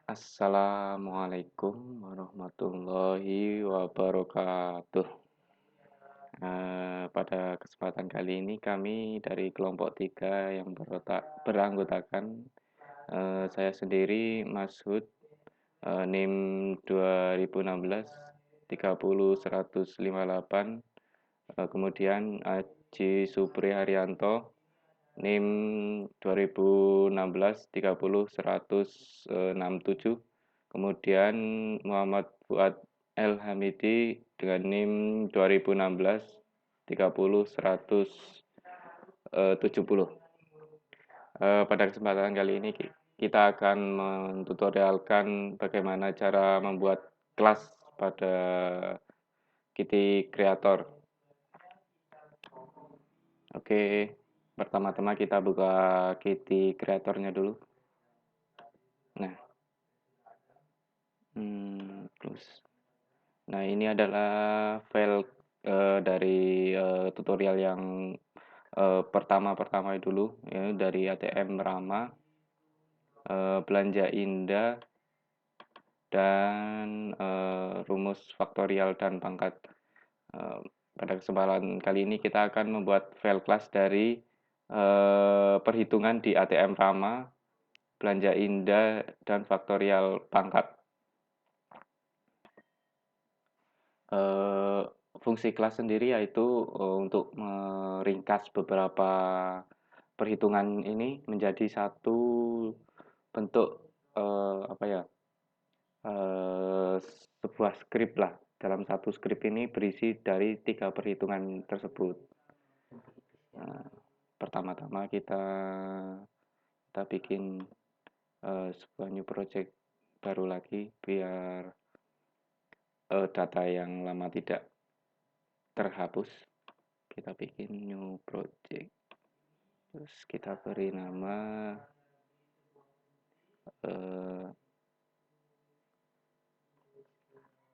Assalamualaikum warahmatullahi wabarakatuh. Pada kesempatan kali ini kami dari kelompok 3 yang beranggotakan saya sendiri Mas Hud, NIM 2016 30158, kemudian Aji Supri Haryanto, NIM 2016 30167, kemudian Muhammad Fuad El Hamidi dengan NIM 2016 30170. Pada kesempatan kali ini kita akan mentutorialkan bagaimana cara membuat kelas pada Kitty Creator. Oke, pertama-tama kita buka Kitty Creatornya dulu. Nah, terus. Nah, ini adalah file dari tutorial yang pertama dulu, ya, dari ATM Rama, belanja indah, dan rumus faktorial dan pangkat. Pada kesempatan kali ini kita akan membuat file kelas dari perhitungan di ATM Rama, belanja indah, dan faktorial pangkat. Fungsi kelas sendiri yaitu untuk meringkas beberapa perhitungan ini menjadi satu bentuk sebuah skrip lah. Dalam satu skrip ini berisi dari 3 perhitungan tersebut. Nah, pertama-tama kita bikin sebuah new project baru lagi biar data yang lama tidak terhapus. Kita bikin new project, terus kita beri nama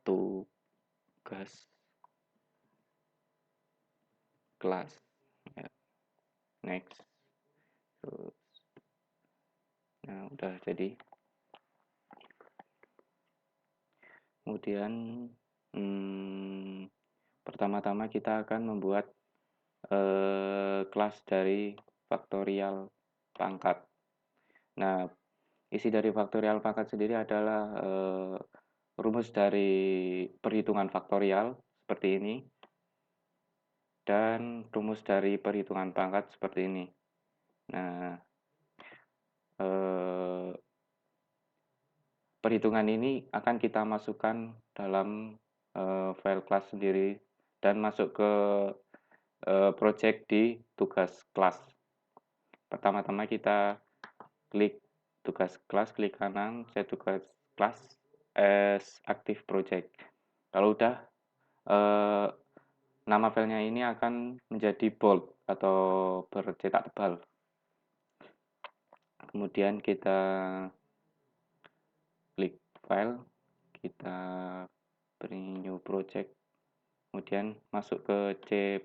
tugas kelas, ya. Next. Terus, nah udah jadi. Kemudian pertama-tama kita akan membuat kelas dari faktorial pangkat. Nah, isi dari faktorial pangkat sendiri adalah rumus dari perhitungan faktorial seperti ini, dan rumus dari perhitungan pangkat seperti ini. Nah, perhitungan ini akan kita masukkan dalam file kelas sendiri dan masuk ke project di tugas kelas. Pertama-tama kita klik tugas kelas, klik kanan, set tugas kelas as active project. Kalau udah, nama filenya ini akan menjadi bold atau bercetak tebal. Kemudian kita klik file, kita beri new project, kemudian masuk ke C++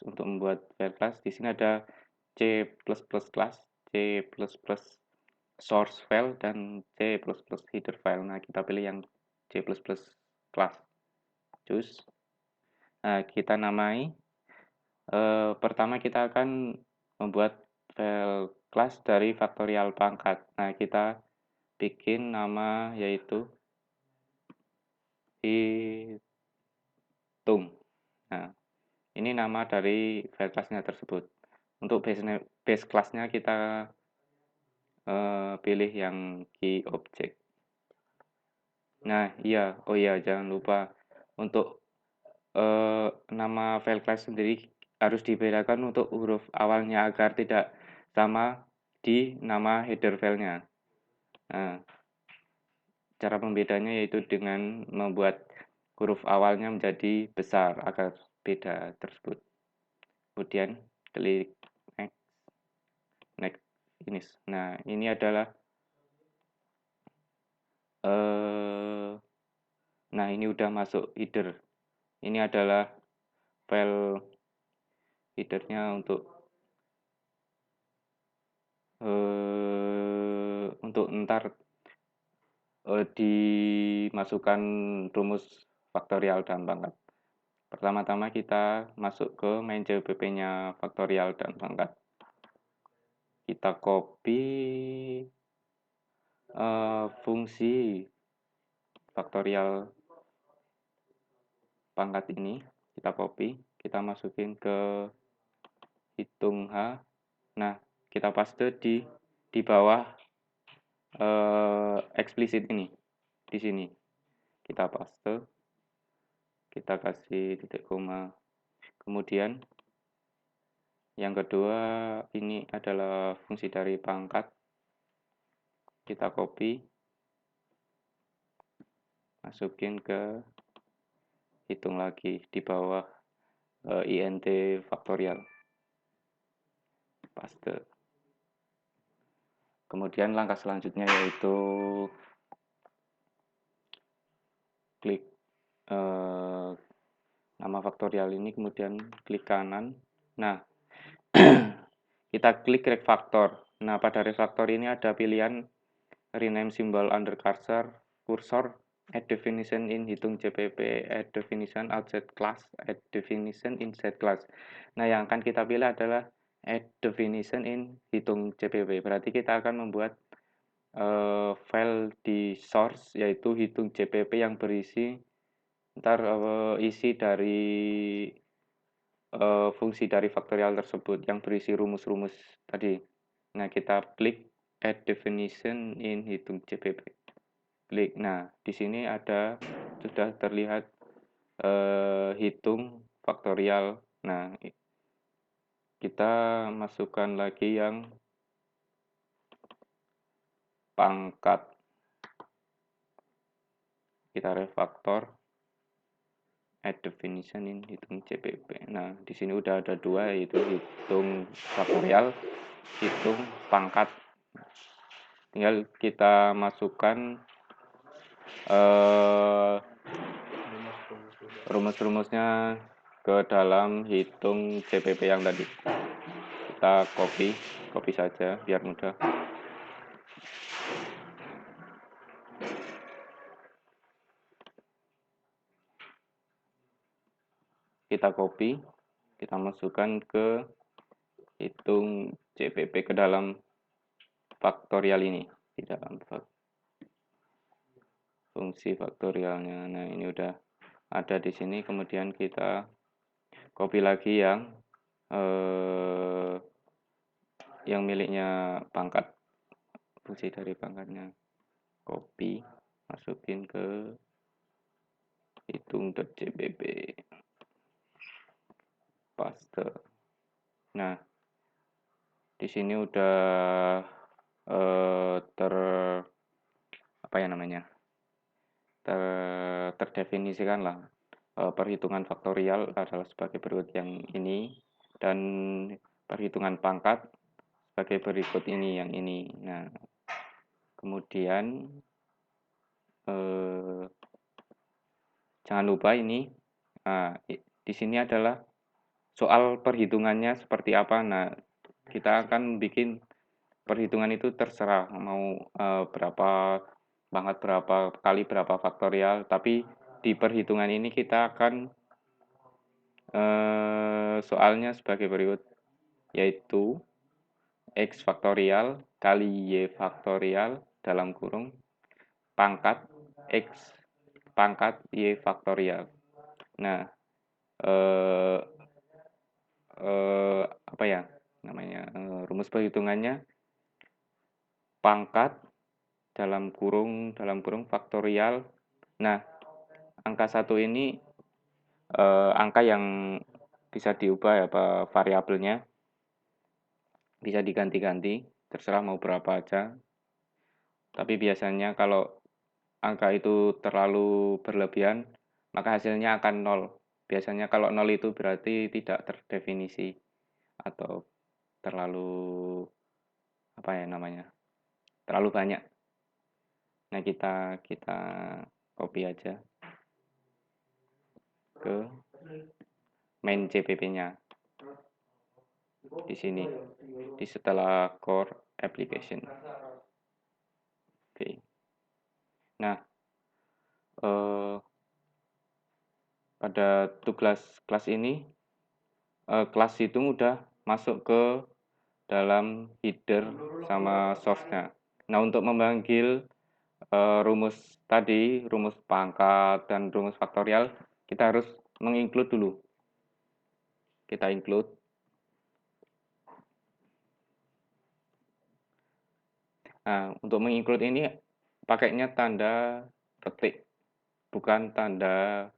untuk membuat file class. Di sini ada C++ class, C++ source file, dan C++ header file. Nah, kita pilih yang C++ class. Cus. Nah, kita namai. Pertama kita akan membuat file class dari faktorial pangkat. Nah, kita bikin nama yaitu hitung. Nah, ini nama dari file classnya tersebut. Untuk base classnya kita pilih yang key object. Nah, iya, oh iya, jangan lupa untuk nama file class sendiri harus dibedakan untuk huruf awalnya agar tidak sama di nama header filenya. Nah, cara pembedanya yaitu dengan membuat huruf awalnya menjadi besar agar beda tersebut. Kemudian klik next, next, finish. Nah, ini adalah nah ini udah masuk header. Ini adalah file headernya untuk ntar dimasukkan rumus faktorial dan pangkat. Pertama-tama kita masuk ke main CPP-nya faktorial dan pangkat. Kita copy fungsi faktorial pangkat ini, kita copy, kita masukin ke hitung H. Nah, kita paste di bawah eksplisit ini, di sini. Kita paste, kita kasih titik koma. Kemudian yang kedua ini adalah fungsi dari pangkat. Kita copy, masukin ke hitung lagi di bawah int faktorial. Paste. Kemudian langkah selanjutnya yaitu klik nama faktorial ini, kemudian klik kanan. Nah, kita klik refactor. Nah, pada refactor ini ada pilihan rename symbol under cursor, add definition in hitung CPP, add definition outside class, add definition inside class. Nah, yang akan kita pilih adalah add definition in hitung CPP. Berarti kita akan membuat file di source, yaitu hitung CPP yang berisi isi dari fungsi dari faktorial tersebut yang berisi rumus-rumus tadi. Nah, kita klik add definition in hitung CPP. Klik. Nah, di sini sudah terlihat hitung faktorial. Nah, kita masukkan lagi yang pangkat. Kita refactor add definition in hitung CPP. Nah, di sini udah ada dua, yaitu hitung faktorial, hitung pangkat. Tinggal kita masukkan rumus-rumusnya ke dalam hitung CPP yang tadi. Kita copy saja biar mudah. Kita copy, kita masukkan ke hitung CPP ke dalam faktorial ini, di dalam fungsi faktorialnya. Nah, ini udah ada di sini. Kemudian kita copy lagi yang miliknya pangkat, fungsi dari pangkatnya. Copy, masukin ke hitung.cpp, paste. Nah, di sini udah terdefinisikan lah perhitungan faktorial adalah sebagai berikut yang ini, dan perhitungan pangkat sebagai berikut ini, yang ini. Nah, kemudian jangan lupa ini, di sini adalah soal perhitungannya seperti apa. Nah, kita akan bikin perhitungan itu terserah mau berapa kali berapa faktorial, tapi di perhitungan ini kita akan soalnya sebagai berikut, yaitu x faktorial kali y faktorial dalam kurung pangkat x pangkat y faktorial. Nah, apa ya namanya, rumus perhitungannya pangkat dalam kurung faktorial. Nah, angka 1 ini angka yang bisa diubah ya, variabelnya bisa diganti-ganti, terserah mau berapa aja. Tapi biasanya kalau angka itu terlalu berlebihan, maka hasilnya akan 0. Biasanya kalau 0 itu berarti tidak terdefinisi atau terlalu terlalu banyak. Nah, kita copy aja ke main CPP-nya di sini, di setelah core application. Oke. Nah, eh, pada tugas kelas ini, kelas hitung udah masuk ke dalam header sama source-nya. Nah, untuk memanggil rumus tadi, rumus pangkat dan rumus faktorial, kita harus menginclude dulu. Kita include. Nah, untuk menginclude ini pakainya tanda petik, bukan tanda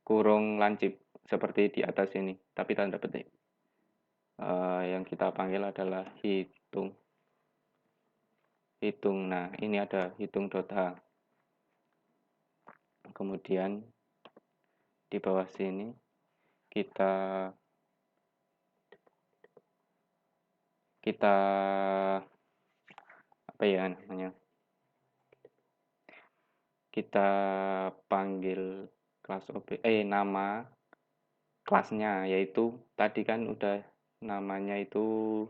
kurung lancip seperti di atas ini, tapi tanda petik. Yang kita panggil adalah hitung. Hitung. Nah, ini ada hitung.h. Kemudian di bawah sini kita apa ya namanya? Kita panggil kelas objek nama kelasnya, yaitu tadi kan udah namanya itu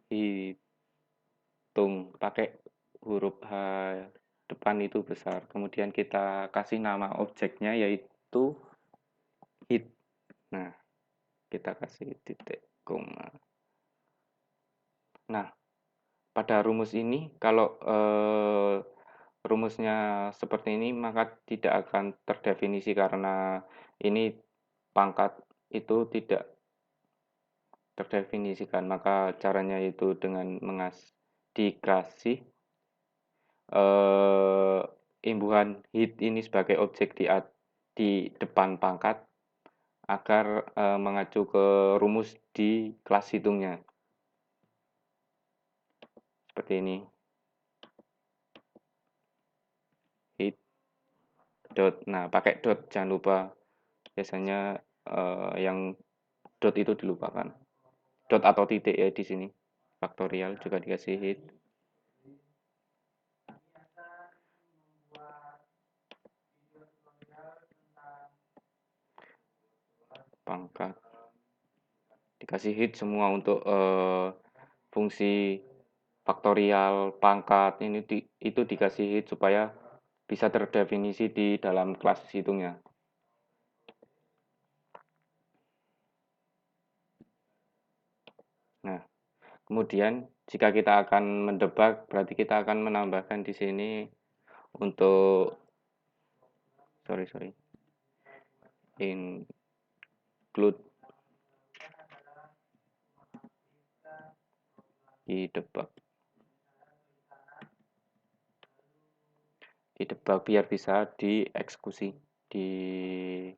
hitung, pakai huruf H depan itu besar. Kemudian kita kasih nama objeknya yaitu hit. Nah, kita kasih titik koma. Nah, pada rumus ini kalau rumusnya seperti ini maka tidak akan terdefinisi karena ini pangkat itu tidak terdefinisikan. Maka caranya itu dengan dikasih imbuhan hit ini sebagai objek di depan pangkat agar mengacu ke rumus di kelas hitungnya. Seperti ini. Hit dot. Nah, pakai dot jangan lupa. Biasanya yang dot itu dilupakan. Dot atau titik ya di sini. Faktorial juga dikasih hit. Pangkat. Dikasih hit semua untuk fungsi faktorial, pangkat ini itu dikasih hit supaya bisa terdefinisi di dalam kelas hitungnya. Nah, kemudian jika kita akan mendebak, berarti kita akan menambahkan di sini untuk include didebak biar bisa dieksekusi di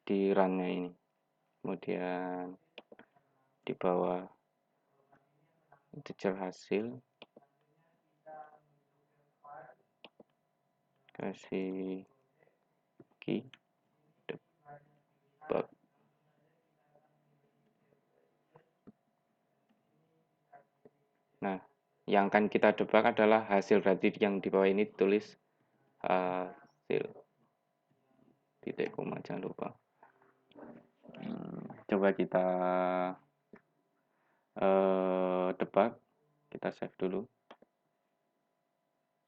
run-nya ini. Kemudian di bawah integer hasil kasih key debug. Nah, yang akan kita debug adalah hasil, berarti yang di bawah ini tulis hasil titik koma, jangan lupa. Coba kita debug, kita save dulu,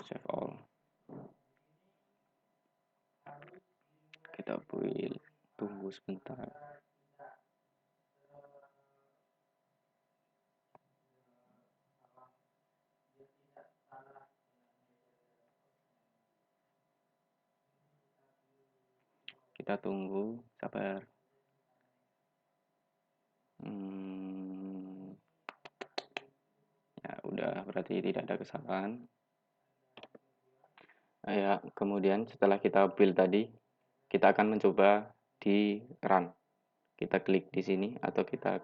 save all, kita tunggu sebentar. Kita tunggu, sabar. Ya udah, berarti tidak ada kesalahan. Ya, kemudian setelah kita build tadi, kita akan mencoba di run. Kita klik di sini atau kita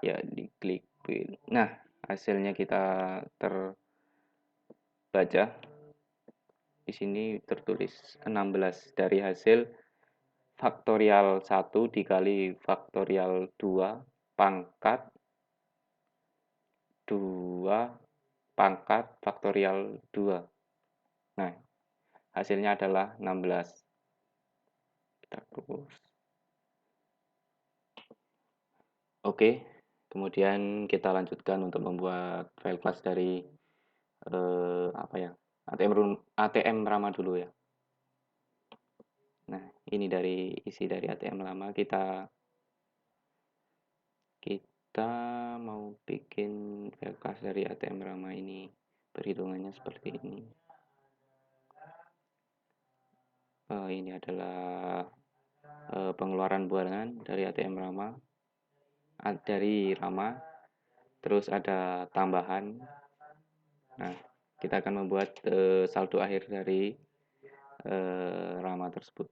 ya diklik build. Nah, hasilnya kita terbaca. Di sini tertulis 16 dari hasil faktorial 1 dikali faktorial 2 pangkat 2 pangkat faktorial 2. Nah, hasilnya adalah 16. Kita close. Oke, kemudian kita lanjutkan untuk membuat file class dari apa ya, ATM Rama dulu ya. Nah, ini dari isi dari ATM lama. Kita mau bikin file class dari ATM Rama ini. Perhitungannya seperti ini. Ini adalah pengeluaran bulanan dari ATM Rama, terus ada tambahan. Nah, kita akan membuat saldo akhir dari Rama tersebut.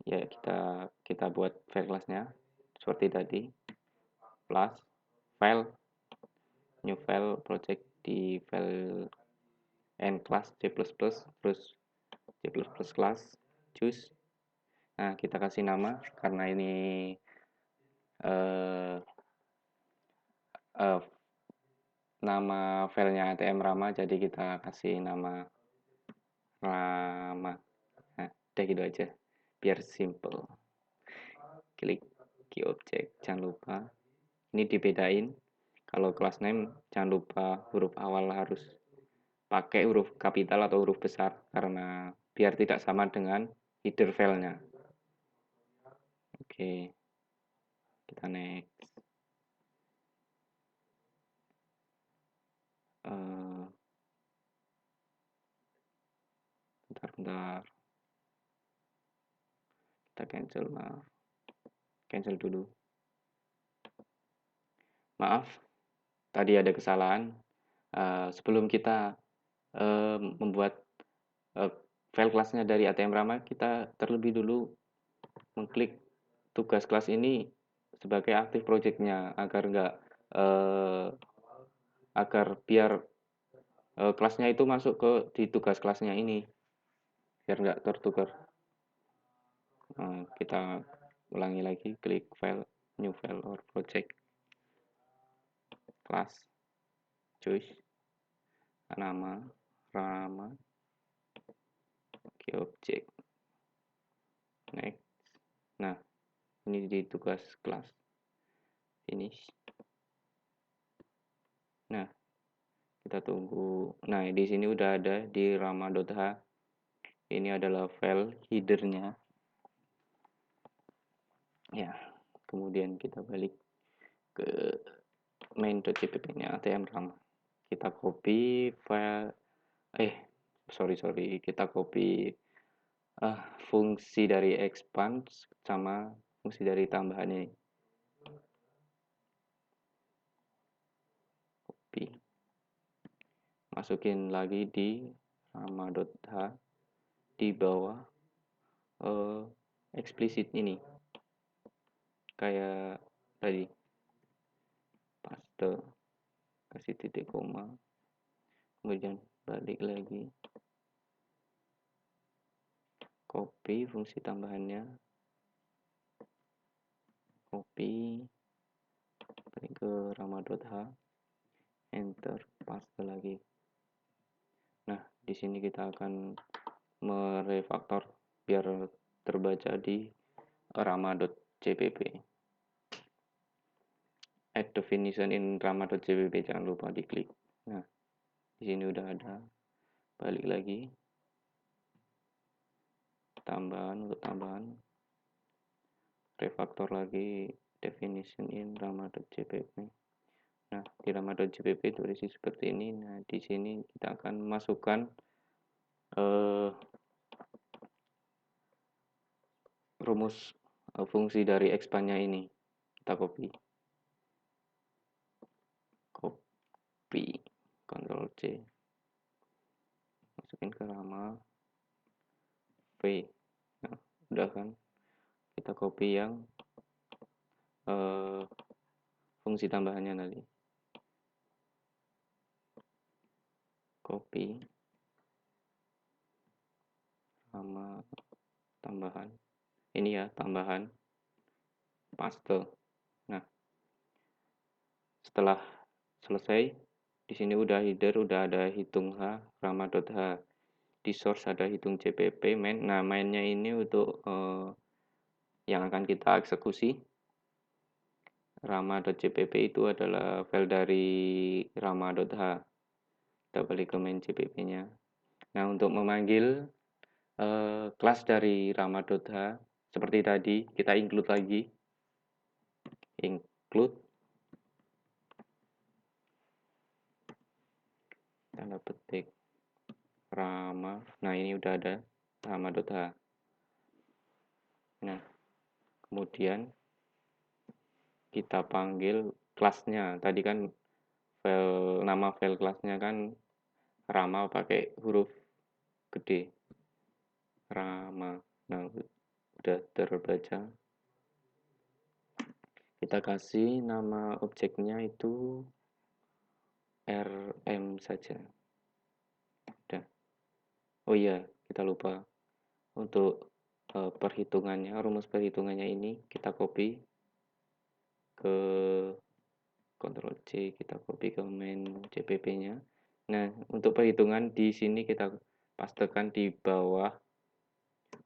Ya, kita buat file class-nya seperti tadi. Plus file, new file project di file n class C++, terus C++ class choose. Nah, kita kasih nama karena ini eh, eh, nama filenya ATM Rama, jadi kita kasih nama Rama. Nah, udah gitu aja biar simple. Klik key object, jangan lupa ini dibedain. Kalau class name jangan lupa huruf awal harus pakai huruf kapital atau huruf besar karena biar tidak sama dengan header filenya. Oke, kita next. Bentar, kita cancel dulu. Maaf, tadi ada kesalahan. Sebelum kita membuat file kelasnya dari ATM Rama, kita terlebih dulu mengklik tugas kelas ini sebagai aktif projectnya agar enggak agar biar kelasnya itu masuk ke di tugas kelasnya ini biar enggak tertukar. Kita ulangi lagi, klik file, new file or project, class, choose, nama, Rama, key object, next. Nah, ini di tugas kelas, finish. Nah, kita tunggu. Nah, di sini udah ada di rama.h. Ini adalah file headernya. Ya, kemudian kita balik ke main.cpp-nya ATM Rama. Kita copy file, kita copy fungsi dari expand sama fungsi dari tambahannya. Copy. Masukin lagi di rama.h di bawah eksplisit ini. Kayak tadi. Paste, kasih titik koma, kemudian balik lagi, copy fungsi tambahannya, copy, balik ke rama.h, enter, paste lagi. Nah, di sini kita akan merefaktor biar terbaca di rama.cpp. Add definition in rama.cpp, jangan lupa diklik. Nah, di sini udah ada. Balik lagi. Tambahan, refaktor lagi definition in rama.cpp. Nah, di rama.cpp tulis seperti ini. Nah, di sini kita akan masukkan rumus fungsi dari expand-nya ini. Kita copy, Ctrl C, masukin ke rama V. Nah, udah kan? Kita copy yang fungsi tambahannya tadi. Copy sama tambahan. Ini ya, tambahan. Paste. Nah, setelah selesai, di sini udah header, udah ada hitung H, rama.h. Di source ada hitung cpp main. Nah, mainnya ini untuk yang akan kita eksekusi. Rama.cpp itu adalah file dari rama.h. Kita balik ke main JPP-nya. Nah, untuk memanggil kelas dari rama.h seperti tadi, kita include lagi. Include tanda petik rama. Nah, ini udah ada rama.h. Nah, kemudian kita panggil kelasnya. Tadi kan nama file kelasnya kan rama pakai huruf gede. Rama. Nah, udah terbaca. Kita kasih nama objeknya itu RM saja. Udah. Oh iya, kita lupa. Untuk perhitungannya, rumus perhitungannya ini kita copy ke Ctrl C, kita copy ke main CPP-nya. Nah, untuk perhitungan di sini kita pastekan di bawah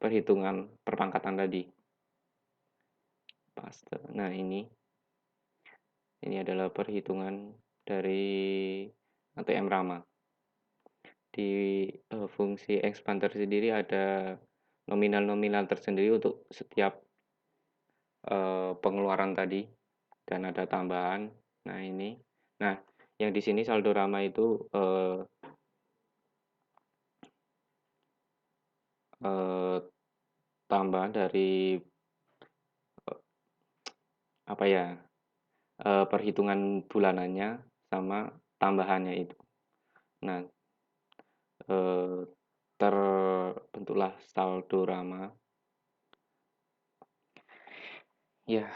perhitungan perpangkatan tadi. Paste. Nah, ini adalah perhitungan dari ATM Rama. Di fungsi expander sendiri ada nominal-nominal tersendiri untuk setiap pengeluaran tadi dan ada tambahan. Nah, ini. Nah, yang di sini saldo Rama itu tambahan dari apa ya? Perhitungan bulanannya sama tambahannya itu. Nah, terbentuklah saldo Rama. Ya,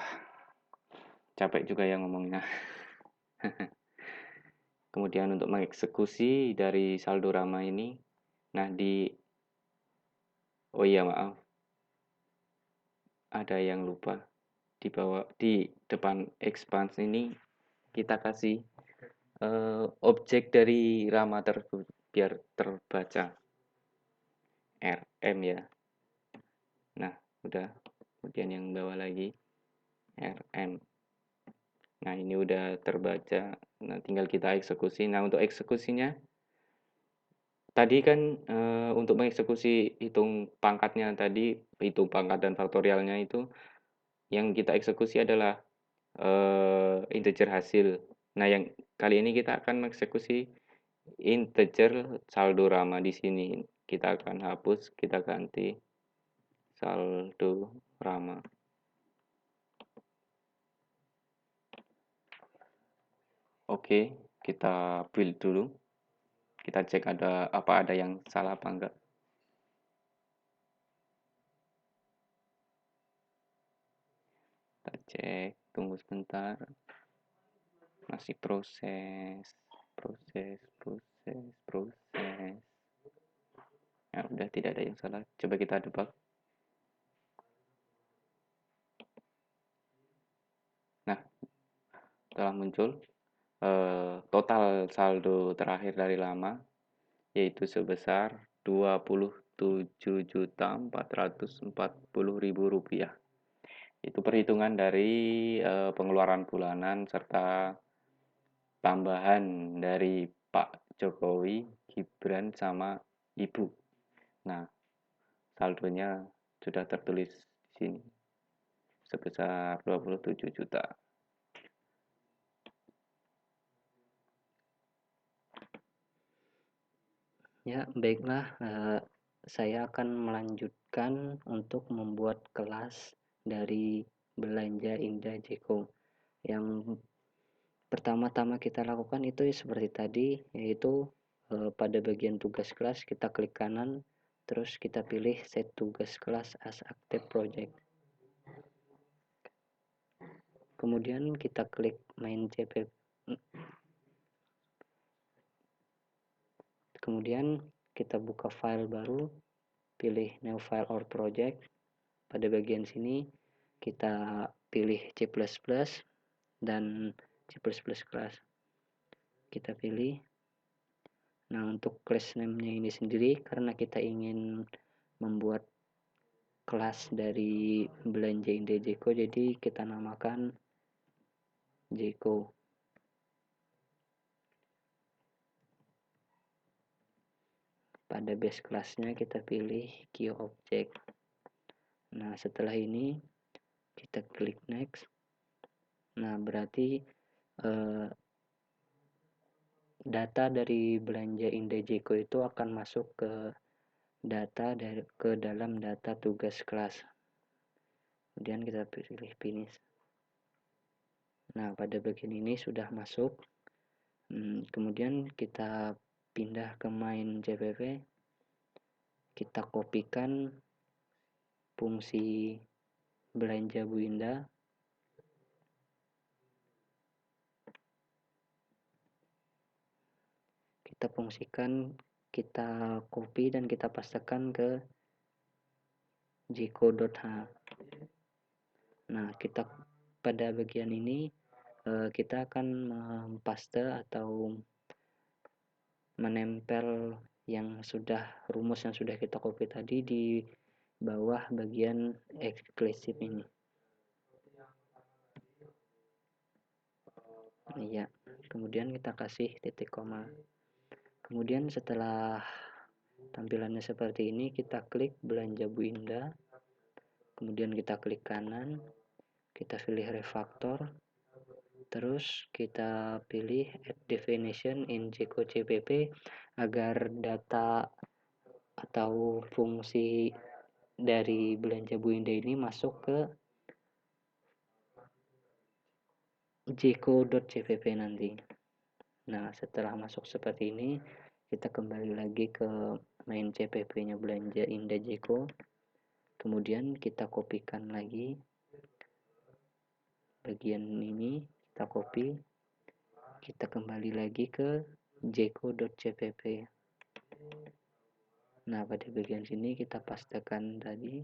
capek juga ya ngomongnya. Kemudian untuk mengeksekusi dari saldo Rama ini, nah oh iya maaf, ada yang lupa. Di depan expanse ini kita kasih objek dari Rama tersebut biar terbaca. RM ya. Nah, udah. Kemudian yang bawah lagi RM. Nah, ini udah terbaca. Nah, tinggal kita eksekusi. Nah, untuk eksekusinya tadi kan untuk mengeksekusi hitung pangkatnya tadi, hitung pangkat dan faktorialnya itu yang kita eksekusi adalah integer hasil. Nah, yang kali ini kita akan mengeksekusi integer saldo Rama di sini. Kita akan hapus, kita ganti saldo Rama. Oke, kita build dulu. Kita cek ada yang salah apa enggak. Kita cek, tunggu sebentar. Masih proses. Nah, udah tidak ada yang salah. Coba kita debug. Nah, telah muncul total saldo terakhir dari lama yaitu sebesar Rp27.440.000. Itu perhitungan dari pengeluaran bulanan serta tambahan dari Pak Jokowi, Gibran sama Ibu. Nah, saldonya sudah tertulis di sini sebesar 27 juta. Ya, baiklah, saya akan melanjutkan untuk membuat kelas dari belanja Indah Jeko. Yang pertama-tama kita lakukan itu seperti tadi, yaitu pada bagian tugas kelas kita klik kanan, terus kita pilih set tugas kelas as active project. Kemudian kita klik main CPP. Kemudian kita buka file baru, pilih new file or project. Pada bagian sini kita pilih C++ dan C++ class. Kita pilih. Nah, untuk class name-nya ini sendiri karena kita ingin membuat kelas dari belanja Indah Jeko, jadi kita namakan Jeko. pada base kelasnya kita pilih QObject. Nah, setelah ini kita klik next. Nah, berarti data dari belanja Indejeko itu akan masuk ke dalam data tugas kelas. Kemudian kita pilih finish. Nah, pada bagian ini sudah masuk. Kemudian kita pindah ke main CPP. Kita kopikan fungsi belanja Bu Indah. Kita fungsikan, kita copy dan kita pastekan ke jeko.h. Nah, kita pada bagian ini kita akan mempaste atau menempel rumus yang sudah kita copy tadi di bawah bagian eksklusif ini. Iya, kemudian kita kasih titik koma. Kemudian setelah tampilannya seperti ini, kita klik belanja Bu Indah. Kemudian kita klik kanan, kita pilih refactor. Terus kita pilih add definition in Jeko CPP agar data atau fungsi dari belanja Bu Indah ini masuk ke jeko.cpp nanti. Nah, setelah masuk seperti ini, kita kembali lagi ke main CPP-nya belanja Indah Jeko. Kemudian kita kopikan lagi bagian ini, kita copy, kita kembali lagi ke jeko.cpp. Nah, pada bagian sini kita pastekan tadi.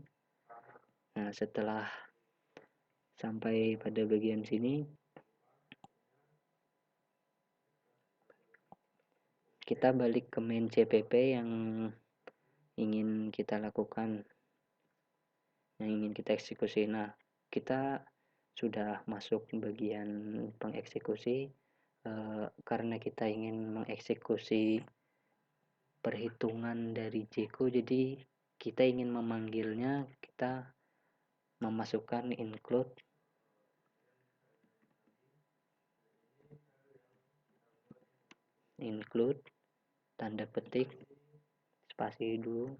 Nah, setelah sampai pada bagian sini, kita balik ke main CPP yang ingin kita lakukan, yang ingin kita eksekusi. Nah, kita sudah masuk bagian pengeksekusi. Karena kita ingin mengeksekusi perhitungan dari Jeko, jadi kita ingin memanggilnya, kita memasukkan include tanda petik spasi dulu,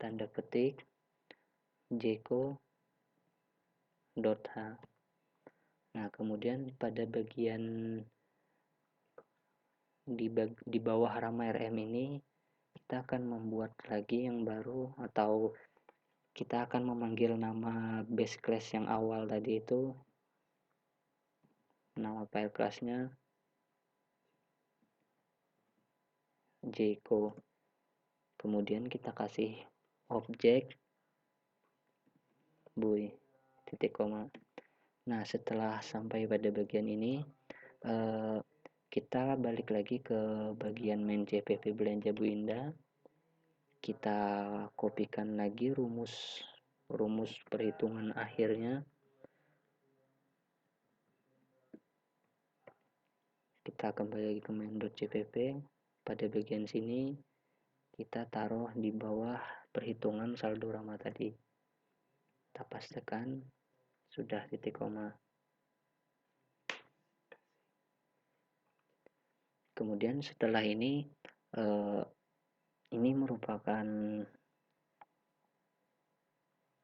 tanda petik jeko.h. Nah, kemudian pada bagian di bawah halaman RM ini kita akan membuat lagi yang baru, atau kita akan memanggil nama base class yang awal tadi itu, nama file classnya Jeko. Kemudian kita kasih objek buy titik koma. Nah, setelah sampai pada bagian ini, kita balik lagi ke bagian main CPP belanja Bu Indah. Kita kopikan lagi rumus perhitungan akhirnya. Kita kembali lagi ke main.cpp. Pada bagian sini kita taruh di bawah perhitungan saldo Rama tadi. Kita pastekan, sudah titik koma. Kemudian setelah ini merupakan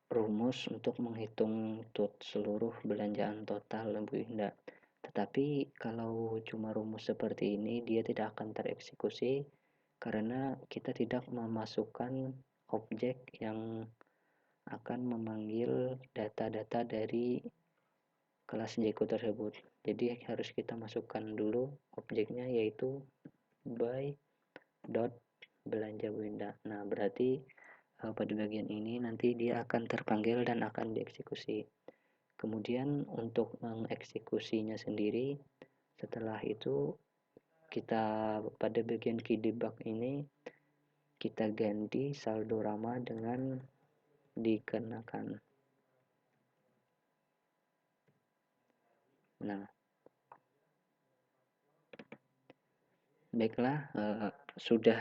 rumus untuk menghitung seluruh belanjaan total Bu Indah. Tetapi kalau cuma rumus seperti ini, dia tidak akan tereksekusi karena kita tidak memasukkan objek yang akan memanggil data-data dari kelas Jeko tersebut. Jadi harus kita masukkan dulu objeknya, yaitu by dot belanja Bu Indah. Nah, berarti pada bagian ini nanti dia akan terpanggil dan akan dieksekusi. Kemudian untuk mengeksekusinya sendiri, setelah itu kita pada bagian key debug ini kita ganti saldo Rama dengan dikenakan. Nah, baiklah, sudah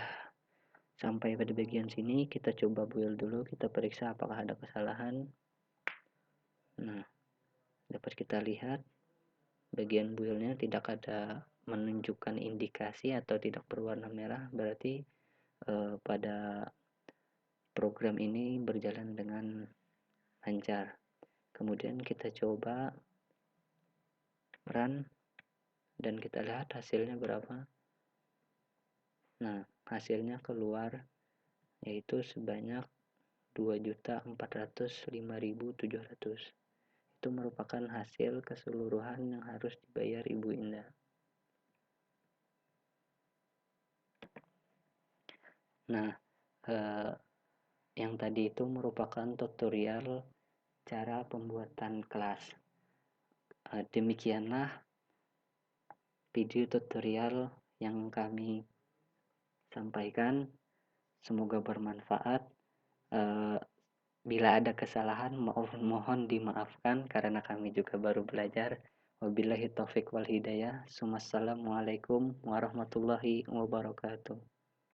Sampai pada bagian sini kita coba build dulu, kita periksa apakah ada kesalahan. Nah, dapat kita lihat bagian buildnya tidak ada menunjukkan indikasi atau tidak berwarna merah, berarti pada program ini berjalan dengan lancar. Kemudian kita coba run dan kita lihat hasilnya berapa. Nah, hasilnya keluar yaitu sebanyak 2.405.700. Itu merupakan hasil keseluruhan yang harus dibayar Ibu Indah. Nah, yang tadi itu merupakan tutorial cara pembuatan kelas. Demikianlah video tutorial yang kami sampaikan. Semoga bermanfaat. Bila ada kesalahan mohon dimaafkan karena kami juga baru belajar. Wabillahi taufik wal hidayah. Assalamualaikum warahmatullahi wabarakatuh.